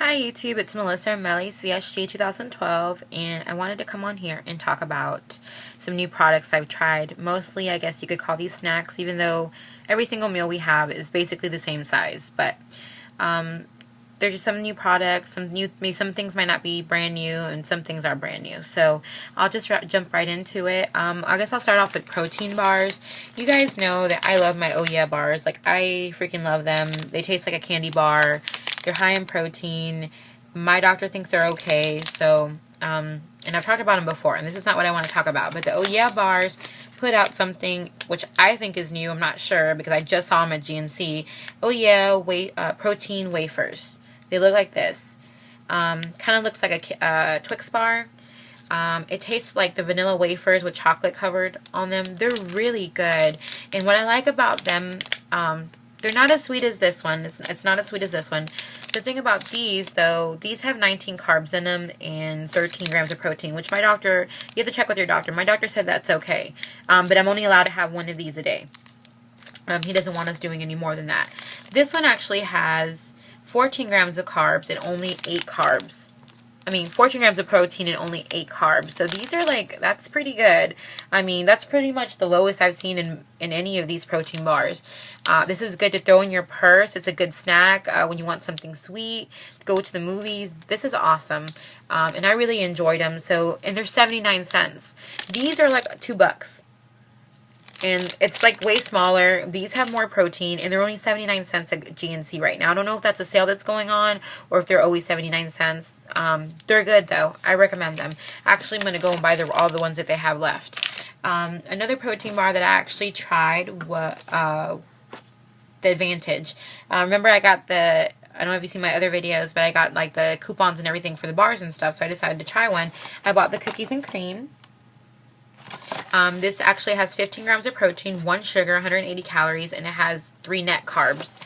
Hi YouTube, it's Melissa Melly's VSG 2012, and I wanted to come on here and talk about some new products I've tried. Mostly, I guess you could call these snacks, even though every single meal we have is basically the same size. But there's just some new products, maybe some things might not be brand new, and some things are brand new. So I'll just jump right into it. I guess I'll start off with protein bars. You guys know that I love my Oh Yeah bars. Like, I freaking love them. They taste like a candy bar. They're high in protein. My doctor thinks they're okay. So, and I've talked about them before, and this is not what I want to talk about. But the Oh Yeah bars put out something which I think is new. I'm not sure because I just saw them at GNC. Oh Yeah protein wafers. They look like this. Kind of looks like a Twix bar. It tastes like the vanilla wafers with chocolate covered on them. They're really good. And what I like about them, they're not as sweet as this one. It's not as sweet as this one. The thing about these, though, these have 19 carbs in them and 13 grams of protein, which my doctor, you have to check with your doctor. My doctor said that's okay. But I'm only allowed to have one of these a day. He doesn't want us doing any more than that. This one actually has 14 grams of carbs and only 8 carbs. 14 grams of protein and only 8 carbs. So these are like, that's pretty good. That's pretty much the lowest I've seen in any of these protein bars. This is good to throw in your purse. It's a good snack when you want something sweet, go to the movies. This is awesome. And I really enjoyed them. So, and they're 79 cents. These are like $2. And it's like way smaller. These have more protein, and they're only 79 cents at GNC right now. I don't know if that's a sale that's going on or if they're always 79 cents. They're good, though. I recommend them. Actually, I'm going to go and buy all the ones that they have left. Another protein bar that I actually tried was the Advantage. Remember, I got I don't know if you've seen my other videos, but I got like the coupons and everything for the bars and stuff, so I decided to try one. I bought the cookies and cream. This actually has 15 grams of protein, 1 sugar, 180 calories, and it has 3 net carbs.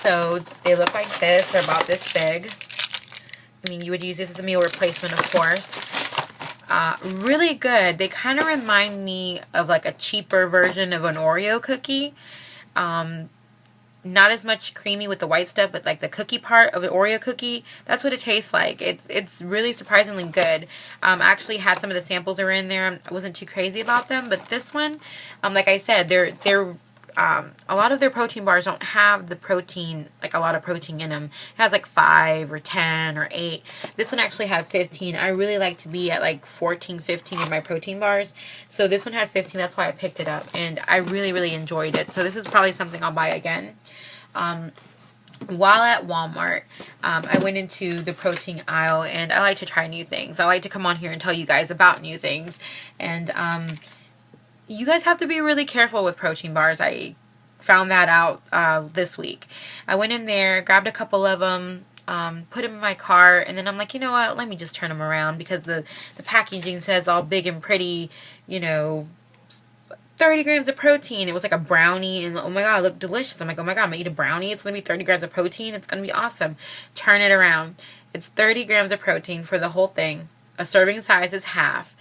So they look like this. They're about this big. You would use this as a meal replacement, of course. Really good. They kind of remind me of like a cheaper version of an Oreo cookie. Not as much creamy with the white stuff, but like the cookie part of the Oreo cookie, that's what it tastes like. It's really surprisingly good. I actually had some of the samples that were in there. I wasn't too crazy about them, but this one, like I said, they're a lot of their protein bars don't have the protein, like a lot of protein in them. It has like 5 or 10 or 8. This one actually had 15. I really like to be at like 14, 15 in my protein bars. So this one had 15. That's why I picked it up. And I really, really enjoyed it. So this is probably something I'll buy again. While at Walmart, I went into the protein aisle, and I like to try new things. I like to come on here and tell you guys about new things. And you guys have to be really careful with protein bars. I found that out this week. I went in there, grabbed a couple of them, put them in my cart, and then I'm like, you know what, let me just turn them around because the packaging says all big and pretty, 30 grams of protein. It was like a brownie, and oh my god, it looked delicious. I'm like, oh my god, I'm gonna eat a brownie. It's gonna be 30 grams of protein. It's gonna be awesome. Turn it around. It's 30 grams of protein for the whole thing. A serving size is half.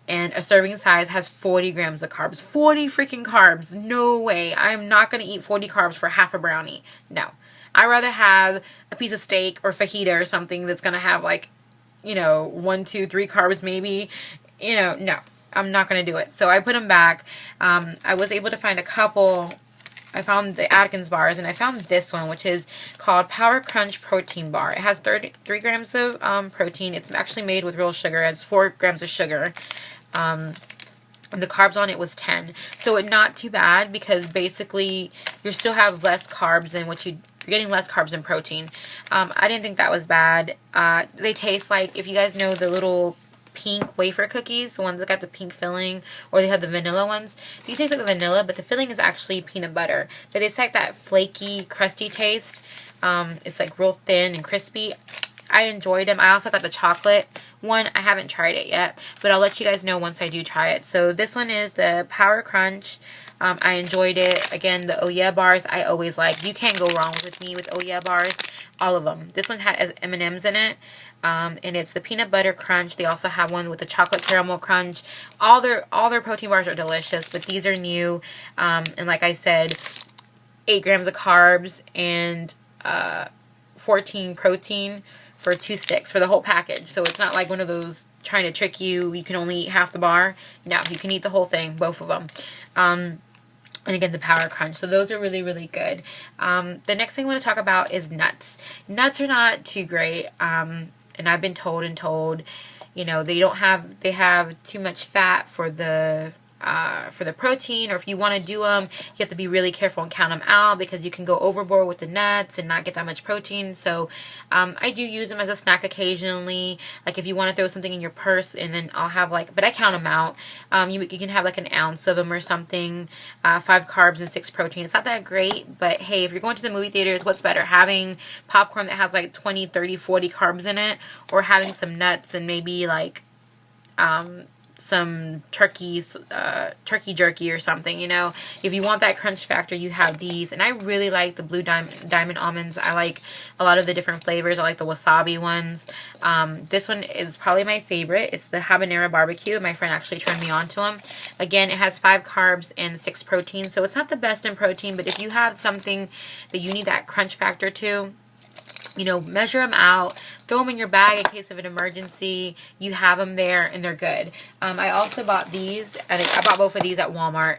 And a serving size has 40 grams of carbs. 40 freaking carbs. No way. I'm not going to eat 40 carbs for half a brownie. No. I'd rather have a piece of steak or fajita or something that's going to have like, 1, 2, 3 carbs maybe. No. I'm not going to do it. So I put them back. I was able to find a couple. I found the Atkins bars, and I found this one, which is called Power Crunch Protein Bar. It has 33 grams of protein. It's actually made with real sugar. It has 4 grams of sugar. And the carbs on it was 10. So it's not too bad because basically you still have less carbs than you're getting less carbs than protein. I didn't think that was bad. They taste like, if you guys know the little pink wafer cookies, the ones that got the pink filling, or they have the vanilla ones. These taste like the vanilla, but the filling is actually peanut butter. But they like that flaky, crusty taste. It's like real thin and crispy. I enjoyed them. I also got the chocolate one. I haven't tried it yet, but I'll let you guys know once I do try it. So this one is the Power Crunch. I enjoyed it. Again, the Oh Yeah bars I always like. You can't go wrong with me with Oh Yeah bars. All of them. This one had M&Ms in it. And it's the peanut butter crunch. They also have one with the chocolate caramel crunch. All their protein bars are delicious, but these are new. And like I said, 8 grams of carbs and 14 protein for 2 sticks for the whole package. So it's not like one of those trying to trick you. You can only eat half the bar. No, you can eat the whole thing, both of them. And again, the Power Crunch. So those are really, really good. The next thing I want to talk about is nuts. Nuts are not too great. And I've been told, you know, they have too much fat for the protein, or if you want to do them, you have to be really careful and count them out, because you can go overboard with the nuts and not get that much protein. So I do use them as a snack occasionally, like if you want to throw something in your purse, and then I'll have like, but I count them out. You can have like an ounce of them or something, 5 carbs and 6 protein. It's not that great, but hey, if you're going to the movie theaters, what's better, having popcorn that has like 20, 30, 40 carbs in it, or having some nuts and maybe like some turkey jerky or something, you know. If you want that crunch factor, you have these. And I really like the blue diamond almonds. I like a lot of the different flavors. I like the wasabi ones. This one is probably my favorite. It's the habanero barbecue. My friend actually turned me on to them. Again, it has 5 carbs and 6 protein, so it's not the best in protein, but if you have something that you need that crunch factor to, you know, measure them out, throw them in your bag in case of an emergency. You have them there and they're good. I also bought these, and I bought both of these at Walmart.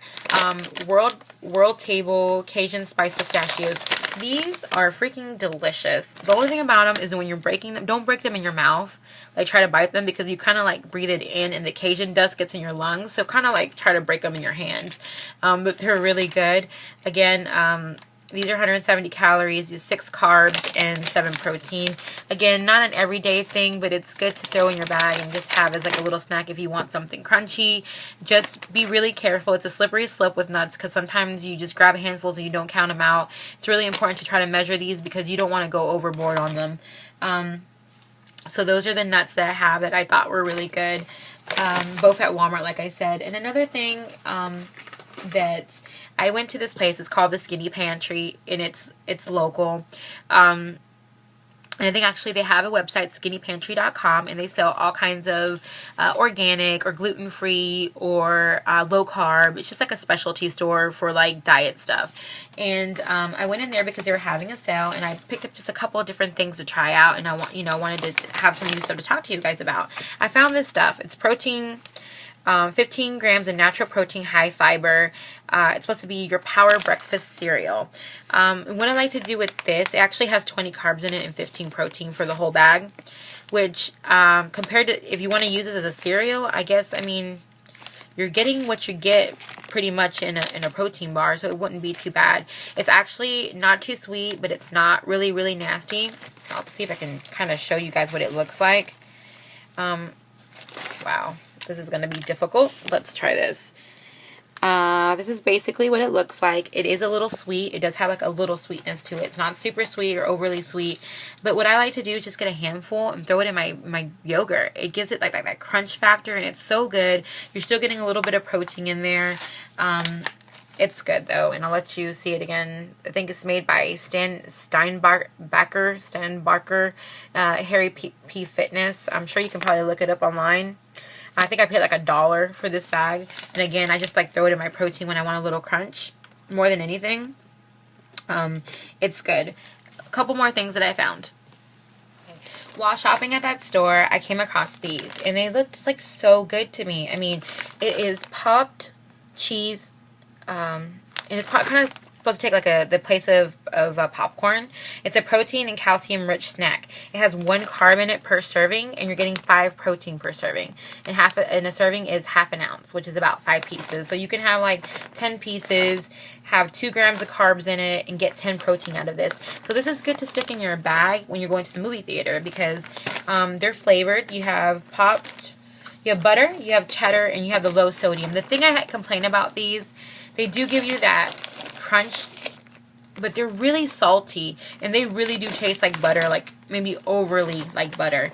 World Table Cajun Spice Pistachios. These are freaking delicious. The only thing about them is when you're breaking them, don't break them in your mouth. Like, try to bite them, because you kind of like breathe it in and the Cajun dust gets in your lungs. So kind of like try to break them in your hands. But they're really good. Again, these are 170 calories, 6 carbs, and 7 protein. Again, not an everyday thing, but it's good to throw in your bag and just have as like a little snack if you want something crunchy. Just be really careful. It's a slippery slope with nuts, because sometimes you just grab handfuls and you don't count them out. It's really important to try to measure these, because you don't want to go overboard on them. So those are the nuts that I have that I thought were really good. Both at Walmart, like I said. And another thing that I went to this place, it's called the Skinny Pantry, and it's local. And I think actually they have a website, skinnypantry.com, and they sell all kinds of organic or gluten-free or low carb. It's just like a specialty store for like diet stuff. And I went in there because they were having a sale, and I picked up just a couple of different things to try out, and I wanted to have some new stuff to talk to you guys about. I found this stuff. It's protein. 15 grams of natural protein, high fiber. It's supposed to be your power breakfast cereal. What I like to do with this, it actually has 20 carbs in it and 15 protein for the whole bag, which compared to if you want to use this as a cereal, I guess, I mean, you're getting what you get pretty much in a protein bar, so it wouldn't be too bad. It's actually not too sweet, but it's not really, really nasty. I'll see if I can kind of show you guys what it looks like. Wow. This is going to be difficult. Let's try this. This is basically what it looks like. It is a little sweet. It does have like a little sweetness to it. It's not super sweet or overly sweet. But what I like to do is just get a handful and throw it in my yogurt. It gives it like that crunch factor, and it's so good. You're still getting a little bit of protein in there. It's good though, and I'll let you see it again. I think it's made by Steinbarker, Harry P Fitness. I'm sure you can probably look it up online. I think I paid like $1 for this bag. And again, I just like throw it in my protein when I want a little crunch more than anything. It's good. A couple more things that I found. While shopping at that store, I came across these, and they looked like so good to me. I mean, it is popped cheese, and it's kind of supposed to take like the place of popcorn. It's a protein and calcium rich snack. It has 1 carb in it per serving, and you're getting 5 protein per serving. And a serving is half an ounce, which is about 5 pieces. So you can have like 10 pieces, have 2 grams of carbs in it, and get 10 protein out of this. So this is good to stick in your bag when you're going to the movie theater, because they're flavored. You have you have butter, you have cheddar, and you have the low sodium. The thing I complain about these, they do give you that crunch, but they're really salty, and they really do taste like butter, like maybe overly like butter.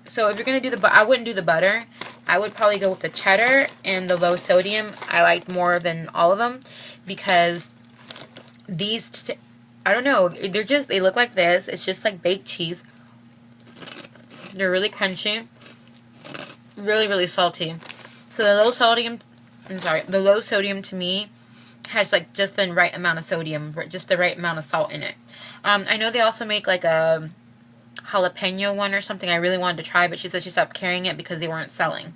So if you're gonna do I wouldn't do the butter. I would probably go with the cheddar and the low sodium. I like more than all of them, because these, I don't know, they look like this. It's just like baked cheese. They're really crunchy, really, really salty. So the low sodium to me has like just the right amount of sodium, just the right amount of salt in it. I know they also make like a jalapeno one or something I really wanted to try, but she said she stopped carrying it because they weren't selling.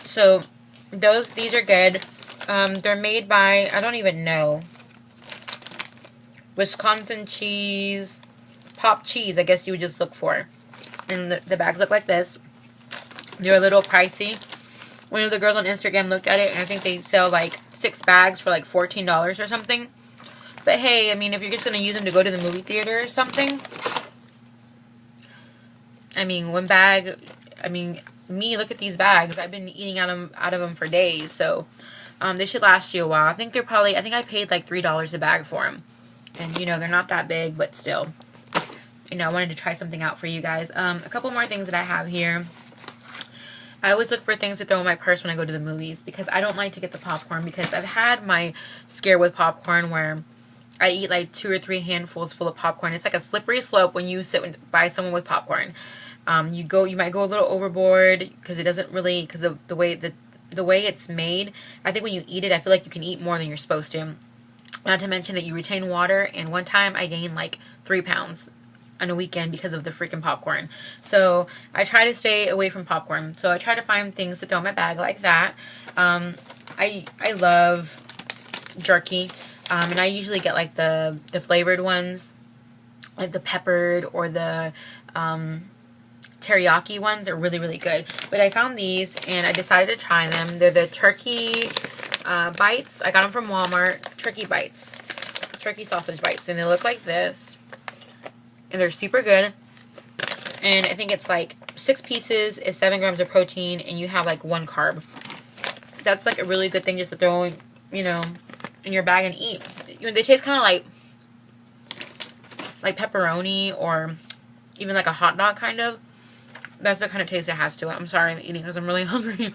So these are good. They're made by, I don't even know, Wisconsin cheese, pop cheese, I guess you would just look for. And the bags look like this. They're a little pricey. One of the girls on Instagram looked at it, and I think they sell like 6 bags for like $14 or something. But hey, I mean, if you're just going to use them to go to the movie theater or something, I mean, one bag, I mean, me, look at these bags. I've been eating out of them for days, so they should last you a while. I think I paid like $3 a bag for them. And, you know, they're not that big, but still, you know, I wanted to try something out for you guys. A couple more things that I have here. I always look for things to throw in my purse when I go to the movies because I don't like to get the popcorn because I've had my scare with popcorn where I eat like 2 or 3 handfuls full of popcorn. It's like a slippery slope when you sit by someone with popcorn. You might go a little overboard because it doesn't really, because of the way it's made. I think when you eat it, I feel like you can eat more than you're supposed to. Not to mention that you retain water, and one time I gained like 3 pounds on a weekend because of the freaking popcorn. So I try to stay away from popcorn. So I try to find things to throw in my bag like that. I love jerky, and I usually get like the flavored ones, like the peppered or the teriyaki ones are really, really good. But I found these and I decided to try them. They're the turkey bites. I got them from Walmart. Turkey bites. Turkey sausage bites. And they look like this. And they're super good. And I think it's like 6 pieces is 7 grams of protein. And you have like 1 carb. That's like a really good thing just to throw, you know, in your bag and eat. You know, they taste kind of like pepperoni or even like a hot dog kind of. That's the kind of taste it has to it. I'm sorry I'm eating because I'm really hungry.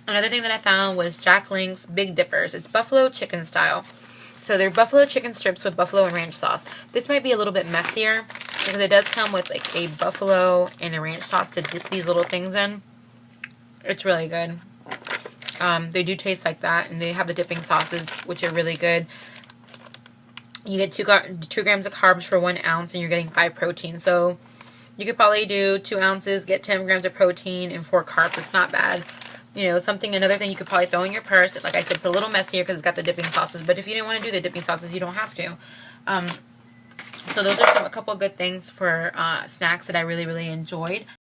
Another thing that I found was Jack Link's Big Dippers. It's buffalo chicken style. So they're buffalo chicken strips with buffalo and ranch sauce. This might be a little bit messier because it does come with like a buffalo and a ranch sauce to dip these little things in. It's really good. They do taste like that, and they have the dipping sauces, which are really good. You get 2 grams of carbs for 1 ounce, and you're getting 5 protein. So you could probably do 2 ounces, get 10 grams of protein, and 4 carbs. It's not bad. You know, another thing you could probably throw in your purse. Like I said, it's a little messier because it's got the dipping sauces. But if you didn't want to do the dipping sauces, you don't have to. So those are a couple of good things for snacks that I really, really enjoyed.